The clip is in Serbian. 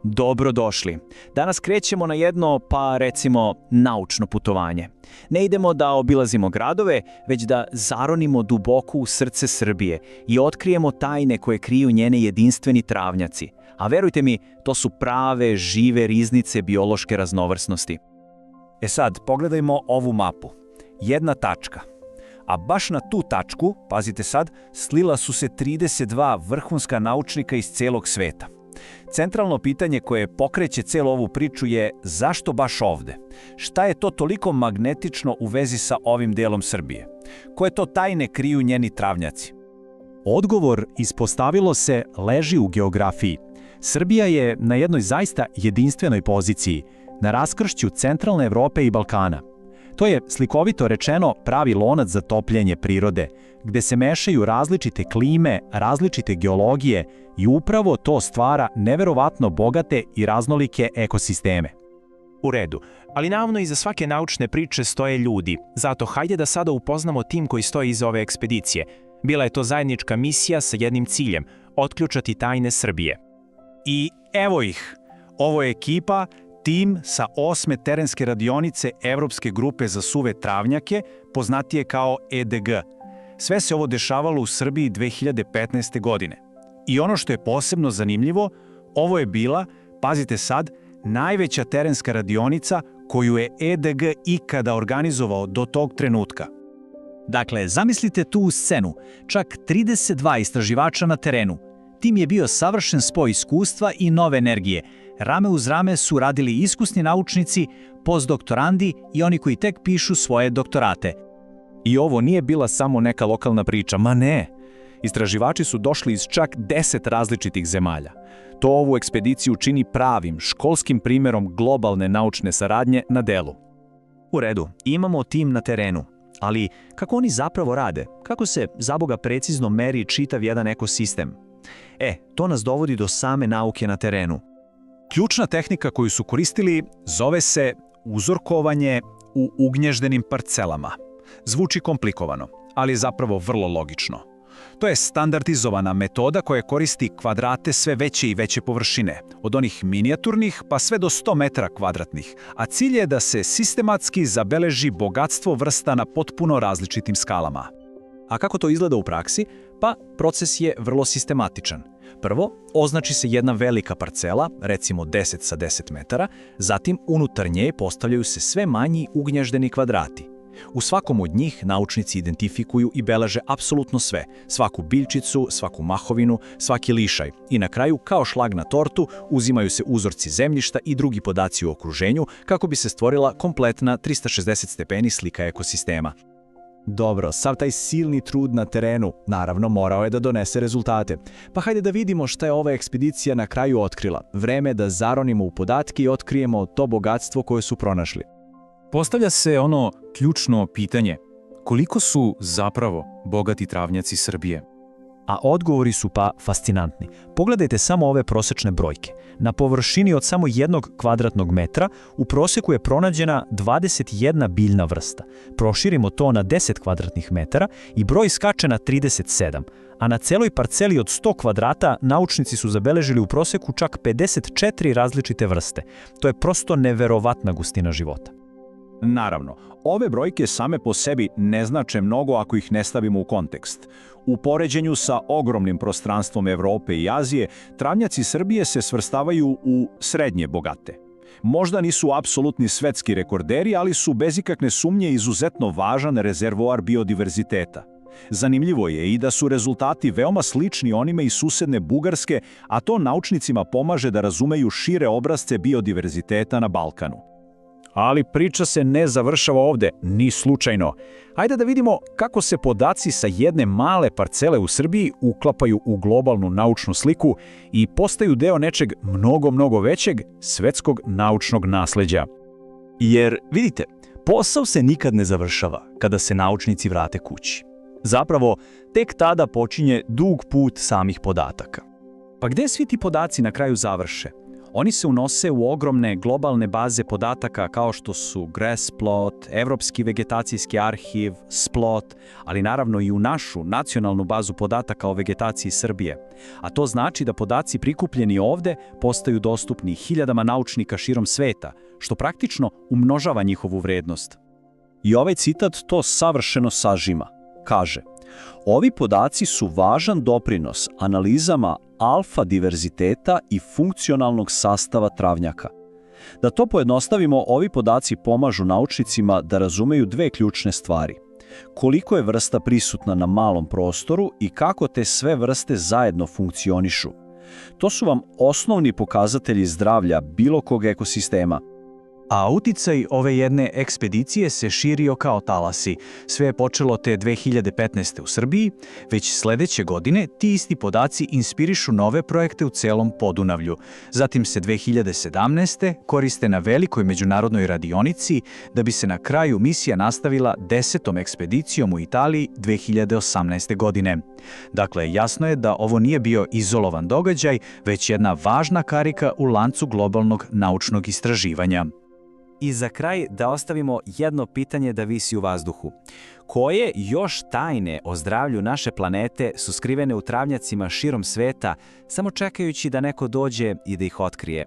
Dobrodošli. Danas krećemo na jedno, recimo, naučno putovanje. Ne idemo da obilazimo gradove, već da zaronimo duboko u srce Srbije i otkrijemo tajne koje kriju njene jedinstveni travnjaci. A verujte mi, to su prave, žive riznice biološke raznovrsnosti. Sad, pogledajmo ovu mapu. Jedna tačka. A baš na tu tačku, pazite sad, slila su se 32 vrhunska naučnika iz celog sveta. Centralno pitanje koje pokreće celu ovu priču je zašto baš ovde? Šta je to toliko magnetično u vezi sa ovim delom Srbije? Koje to tajne kriju njeni travnjaci? Odgovor, ispostavilo se, leži u geografiji. Srbija je na jednoj zaista jedinstvenoj poziciji, na raskršću centralne Evrope i Balkana. To je, slikovito rečeno, pravi lonac za topljenje prirode, gde se mešaju različite klime, različite geologije i upravo to stvara neverovatno bogate i raznolike ekosisteme. U redu, ali naravno iza svake naučne priče stoje ljudi, zato hajde da sada upoznamo tim koji stoji iza ove ekspedicije. Bila je to zajednička misija sa jednim ciljem – otključati tajne Srbije. I evo ih, ovo je ekipa, tim sa 8. terenske radionice Evropske grupe za suve travnjake, poznatije kao EDG. Sve se ovo dešavalo u Srbiji 2015. godine. I ono što je posebno zanimljivo, ovo je bila, pazite sad, najveća terenska radionica koju je EDG ikada organizovao do tog trenutka. Dakle, zamislite tu scenu, čak 32 istraživača na terenu. Tim je bio savršen spoj iskustva i nove energije. Rame uz rame su radili iskusni naučnici, postdoktorandi i oni koji tek pišu svoje doktorate. I ovo nije bila samo neka lokalna priča, ma ne. Istraživači su došli iz čak 10 različitih zemalja. To ovu ekspediciju čini pravim, školskim primjerom globalne naučne saradnje na delu. U redu, imamo tim na terenu. Ali kako oni zapravo rade? Kako se, zaboga, precizno meri čitav jedan ekosistem? To nas dovodi do same nauke na terenu. Ključna tehnika koju su koristili zove se uzorkovanje u ugnježdenim parcelama. Zvuči komplikovano, ali je zapravo vrlo logično. To je standardizovana metoda koja koristi kvadrate sve veće i veće površine, od onih minijaturnih pa sve do 100 metara kvadratnih, a cilj je da se sistematski zabeleži bogatstvo vrsta na potpuno različitim skalama. A kako to izgleda u praksi? Proces je vrlo sistematičan. Prvo, označi se jedna velika parcela, recimo 10 sa 10 metara, zatim unutar nje postavljaju se sve manji ugnježdeni kvadrati. U svakom od njih naučnici identifikuju i beleže apsolutno sve, svaku biljčicu, svaku mahovinu, svaki lišaj i na kraju, kao šlag na tortu, uzimaju se uzorci zemljišta i drugi podaci u okruženju kako bi se stvorila kompletna 360 stepeni slika ekosistema. Dobro, sav taj silni trud na terenu, naravno, morao je da donese rezultate. Hajde da vidimo šta je ova ekspedicija na kraju otkrila. Vreme da zaronimo u podatke i otkrijemo to bogatstvo koje su pronašli. Postavlja se ono ključno pitanje, koliko su zapravo bogati travnjaci Srbije? A odgovori su fascinantni. Pogledajte samo ove prosečne brojke. Na površini od samo 1 kvadratnog metra u proseku je pronađena 21 biljna vrsta. Proširimo to na 10 kvadratnih metara i broj skače na 37, a na celoj parceli od 100 kvadrata naučnici su zabeležili u proseku čak 54 različite vrste. To je prosto neverovatna gustina života. Naravno, ove brojke same po sebi ne znače mnogo ako ih ne stavimo u kontekst. U poređenju sa ogromnim prostranstvom Evrope i Azije, travnjaci Srbije se svrstavaju u srednje bogate. Možda nisu apsolutni svetski rekorderi, ali su bez ikakve sumnje izuzetno važan rezervoar biodiverziteta. Zanimljivo je i da su rezultati veoma slični onima iz susedne Bugarske, a to naučnicima pomaže da razumeju šire obrazce biodiverziteta na Balkanu. Ali priča se ne završava ovde, ni slučajno. Hajde da vidimo kako se podaci sa jedne male parcele u Srbiji uklapaju u globalnu naučnu sliku i postaju deo nečeg mnogo većeg svetskog naučnog nasleđa. Jer, vidite, posao se nikad ne završava kada se naučnici vrate kući. Zapravo, tek tada počinje dug put samih podataka. Gde svi ti podaci na kraju završe? Oni se unose u ogromne globalne baze podataka kao što su GRASPLOT, Evropski vegetacijski arhiv, SPLOT, ali naravno i u našu nacionalnu bazu podataka o vegetaciji Srbije. A to znači da podaci prikupljeni ovde postaju dostupni hiljadama naučnika širom sveta, što praktično umnožava njihovu vrednost. I ovaj citat to savršeno sažima. Kaže: ovi podaci su važan doprinos analizama alfa diverziteta i funkcionalnog sastava travnjaka. Da to pojednostavimo, ovi podaci pomažu naučnicima da razumeju dve ključne stvari. Koliko je vrsta prisutna na malom prostoru i kako te sve vrste zajedno funkcionišu. To su vam osnovni pokazatelji zdravlja bilo kog ekosistema. A uticaj ove jedne ekspedicije se širio kao talasi. Sve je počelo te 2015. u Srbiji, već sledeće godine ti isti podaci inspirišu nove projekte u celom Podunavlju. Zatim se 2017. koriste na velikoj međunarodnoj radionici, da bi se na kraju misija nastavila 10. ekspedicijom u Italiji 2018. godine. Dakle, jasno je da ovo nije bio izolovan događaj, već jedna važna karika u lancu globalnog naučnog istraživanja. I za kraj da ostavimo jedno pitanje da visi u vazduhu. Koje još tajne o zdravlju naše planete su skrivene u travnjacima širom sveta, samo čekajući da neko dođe i da ih otkrije?